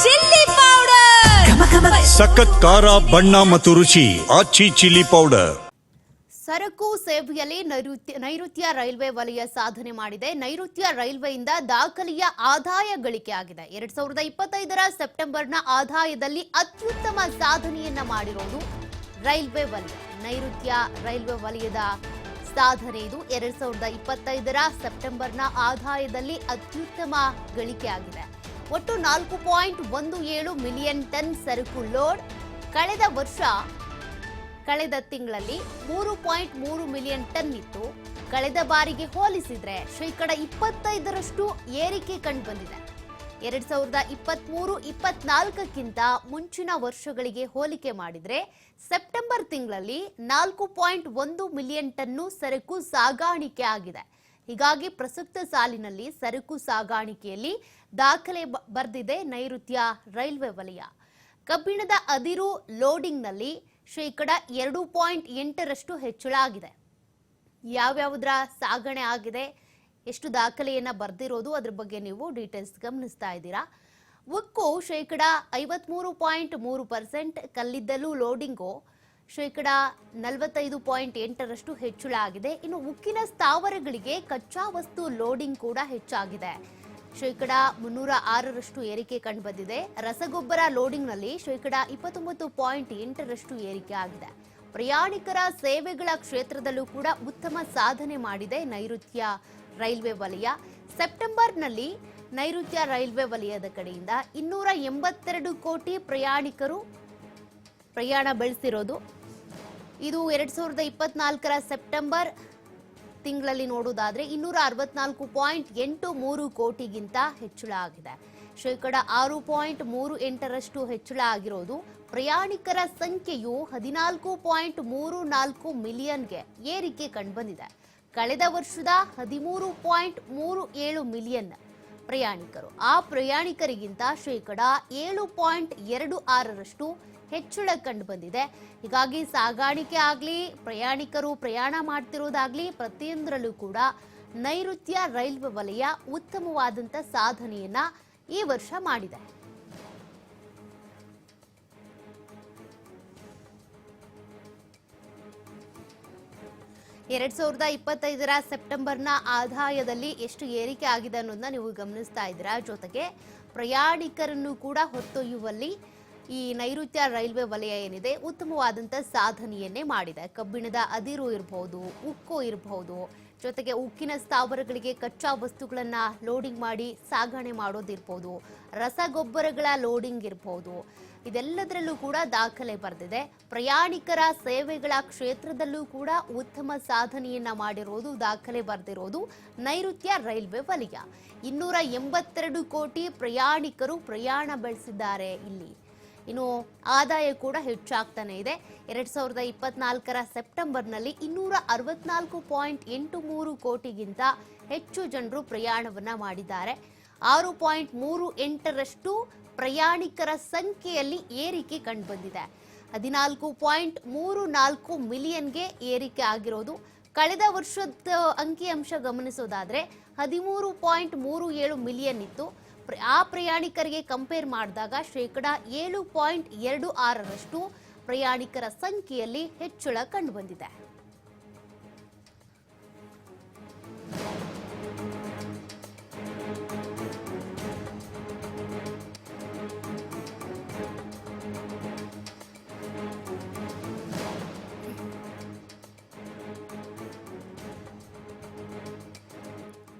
Chilli powder, ಸಖತ್ ಖಾರ ಬಣ್ಣ ಮತ್ತು ರುಚಿ ಆಚಿ ಚಿಲ್ಲಿ ಪೌಡರ್. ಸರಕು ಸೇವೆಯಲ್ಲಿ ನೈಋತ್ಯ ರೈಲ್ವೆ ವಲಯ ಸಾಧನೆ ಮಾಡಿದೆ. ನೈಋತ್ಯ ರೈಲ್ವೆಯಿಂದ ದಾಖಲೆಯ ಆದಾಯ ಗಳಿಕೆ ಆಗಿದೆ. 2025ರ ಸೆಪ್ಟೆಂಬರ್ನ ಆದಾಯದಲ್ಲಿ ಅತ್ಯುತ್ತಮ ಸಾಧನೆಯನ್ನ ಮಾಡಿರೋದು ರೈಲ್ವೆ ವಲಯ. ನೈಋತ್ಯ ರೈಲ್ವೆ ವಲಯದ ಸಾಧನೆ ಇದು. 2025ರ ಸೆಪ್ಟೆಂಬರ್ನ ಆದಾಯದಲ್ಲಿ ಅತ್ಯುತ್ತಮ ಗಳಿಕೆ ಆಗಿದೆ. ಒಟ್ಟು 4.17 ಮಿಲಿಯನ್ ಟನ್ ಸರಕು ಲೋಡ್. ಕಳೆದ ತಿಂಗಳಲ್ಲಿ 3.3 ಮಿಲಿಯನ್ ಟನ್ ಇತ್ತು. ಕಳೆದ ಬಾರಿಗೆ ಹೋಲಿಸಿದ್ರೆ 25% ಏರಿಕೆ ಕಂಡುಬಂದಿದೆ. 2023-24ಕ್ಕಿಂತ ಮುಂಚಿನ ವರ್ಷಗಳಿಗೆ ಹೋಲಿಕೆ ಮಾಡಿದ್ರೆ ಸೆಪ್ಟೆಂಬರ್ ತಿಂಗಳಲ್ಲಿ 4.1 ಮಿಲಿಯನ್ ಟನ್ನು ಸರಕು ಸಾಗಾಣಿಕೆ ಆಗಿದೆ. ಹೀಗಾಗಿ ಪ್ರಸಕ್ತ ಸಾಲಿನಲ್ಲಿ ಸರಕು ಸಾಗಾಣಿಕೆಯಲ್ಲಿ ದಾಖಲೆ ಬರೆದಿದೆ ನೈಋತ್ಯ ರೈಲ್ವೆ ವಲಯ. ಕಬ್ಬಿಣದ ಅದಿರು ಲೋಡಿಂಗ್ನಲ್ಲಿ 2.8% ಹೆಚ್ಚಳ ಆಗಿದೆ. ಯಾವ್ಯಾವುದರ ಸಾಗಣೆ ಆಗಿದೆ, ಎಷ್ಟು ದಾಖಲೆಯನ್ನ ಬರೆದಿರೋದು, ಅದ್ರ ಬಗ್ಗೆ ನೀವು ಡೀಟೇಲ್ಸ್ ಗಮನಿಸ್ತಾ ಇದ್ದೀರಾ. ಉಕ್ಕು 53.3%, ಕಲ್ಲಿದ್ದಲು ಲೋಡಿಂಗು 45.8% ಹೆಚ್ಚಳ ಆಗಿದೆ. ಇನ್ನು ಉಕ್ಕಿನ ಸ್ಥಾವರಗಳಿಗೆ ಕಚ್ಚಾ ವಸ್ತು ಲೋಡಿಂಗ್ ಕೂಡ ಹೆಚ್ಚಾಗಿದೆ. 306% ಏರಿಕೆ ಕಂಡುಬಂದಿದೆ. ರಸಗೊಬ್ಬರ ಲೋಡಿಂಗ್ನಲ್ಲಿ 29.8% ಏರಿಕೆ ಆಗಿದೆ. ಪ್ರಯಾಣಿಕರ ಸೇವೆಗಳ ಕ್ಷೇತ್ರದಲ್ಲೂ ಕೂಡ ಉತ್ತಮ ಸಾಧನೆ ಮಾಡಿದೆ ನೈಋತ್ಯ ರೈಲ್ವೆ ವಲಯ. ಸೆಪ್ಟೆಂಬರ್ನಲ್ಲಿ ನೈಋತ್ಯ ರೈಲ್ವೆ ವಲಯದ ಕಡೆಯಿಂದ 282 ಕೋಟಿ ಪ್ರಯಾಣಿಕರು ಪ್ರಯಾಣ ಬೆಳೆಸಿರೋದು. ಇದು 2024ರ ಸೆಪ್ಟೆಂಬರ್ ತಿಂಗಳಲ್ಲಿ ನೋಡುವುದಾದ್ರೆ 264.83 ಕೋಟಿಗಿಂತ ಹೆಚ್ಚಳ ಆಗಿದೆ. 6.38% ಹೆಚ್ಚಳ ಆಗಿರೋದು. ಪ್ರಯಾಣಿಕರ ಸಂಖ್ಯೆಯು 14.34 ಮಿಲಿಯನ್ಗೆ ಏರಿಕೆ ಕಂಡುಬಂದಿದೆ. ಕಳೆದ ವರ್ಷದ 13.37 ಮಿಲಿಯನ್ ಪ್ರಯಾಣಿಕರು. ಆ ಪ್ರಯಾಣಿಕರಿಗಿಂತ 7.26% ಹೆಚ್ಚಳ ಕಂಡು ಬಂದಿದೆ. ಹೀಗಾಗಿ ಸಾಗಾಣಿಕೆ ಆಗಲಿ, ಪ್ರಯಾಣಿಕರು ಪ್ರಯಾಣ ಮಾಡ್ತಿರೋದಾಗ್ಲಿ, ಪ್ರತಿಯೊಂದರಲ್ಲೂ ಕೂಡ ನೈಋತ್ಯ ರೈಲ್ವೆ ವಲಯ ಉತ್ತಮವಾದಂಥ ಸಾಧನೆಯನ್ನ ಈ ವರ್ಷ ಮಾಡಿದೆ. ಎರಡ್ 2025ರ ಸೆಪ್ಟೆಂಬರ್ನ ಆದಾಯದಲ್ಲಿ ಎಷ್ಟು ಏರಿಕೆ ಆಗಿದೆ ಅನ್ನೋದನ್ನ ನೀವು ಗಮನಿಸ್ತಾ ಇದ್ದೀರಾ. ಜೊತೆಗೆ ಪ್ರಯಾಣಿಕರನ್ನು ಕೂಡ ಹೊತ್ತೊಯ್ಯುವಲ್ಲಿ ಈ ನೈಋತ್ಯ ರೈಲ್ವೆ ವಲಯ ಏನಿದೆ ಉತ್ತಮವಾದಂಥ ಸಾಧನೆಯನ್ನೇ ಮಾಡಿದೆ. ಕಬ್ಬಿಣದ ಅದಿರು ಇರಬಹುದು, ಉಕ್ಕು ಇರಬಹುದು, ಜೊತೆಗೆ ಉಕ್ಕಿನ ಸ್ಥಾವರಗಳಿಗೆ ಕಚ್ಚಾ ವಸ್ತುಗಳನ್ನ ಲೋಡಿಂಗ್ ಮಾಡಿ ಸಾಗಣೆ ಮಾಡೋದಿರ್ಬೋದು, ರಸಗೊಬ್ಬರಗಳ ಲೋಡಿಂಗ್ ಇರಬಹುದು, ಇದೆಲ್ಲದರಲ್ಲೂ ಕೂಡ ದಾಖಲೆ ಬರೆದಿದೆ. ಪ್ರಯಾಣಿಕರ ಸೇವೆಗಳ ಕ್ಷೇತ್ರದಲ್ಲೂ ಕೂಡ ಉತ್ತಮ ಸಾಧನೆಯನ್ನ ಮಾಡಿರೋದು, ದಾಖಲೆ ಬರೆದಿರೋದು ನೈಋತ್ಯ ರೈಲ್ವೆ ವಲಯ. 282 ಕೋಟಿ ಪ್ರಯಾಣಿಕರು ಪ್ರಯಾಣ ಬೆಳೆಸಿದ್ದಾರೆ ಇಲ್ಲಿ. ಇನ್ನು ಆದಾಯ ಕೂಡ ಹೆಚ್ಚಾಗ್ತಾನೆ ಇದೆ. 2024ರ ಸೆಪ್ಟೆಂಬರ್ನಲ್ಲಿ 264.83 ಕೋಟಿಗಿಂತ ಹೆಚ್ಚು ಜನರು ಪ್ರಯಾಣವನ್ನ ಮಾಡಿದ್ದಾರೆ. 6.38% ಪ್ರಯಾಣಿಕರ ಸಂಖ್ಯೆಯಲ್ಲಿ ಏರಿಕೆ ಕಂಡುಬಂದಿದೆ. 14.34 ಮಿಲಿಯನ್ಗೆ ಏರಿಕೆ ಆಗಿರೋದು. ಕಳೆದ ವರ್ಷದ ಅಂಕಿಅಂಶ ಗಮನಿಸೋದಾದ್ರೆ 13.37 ಮಿಲಿಯನ್ ಇತ್ತು. ಆ ಪ್ರಯಾಣಿಕರಿಗೆ ಕಂಪೇರ್ ಮಾಡಿದಾಗ 7.26% ಪ್ರಯಾಣಿಕರ ಸಂಖ್ಯೆಯಲ್ಲಿ ಹೆಚ್ಚಳ ಕಂಡುಬಂದಿದೆ.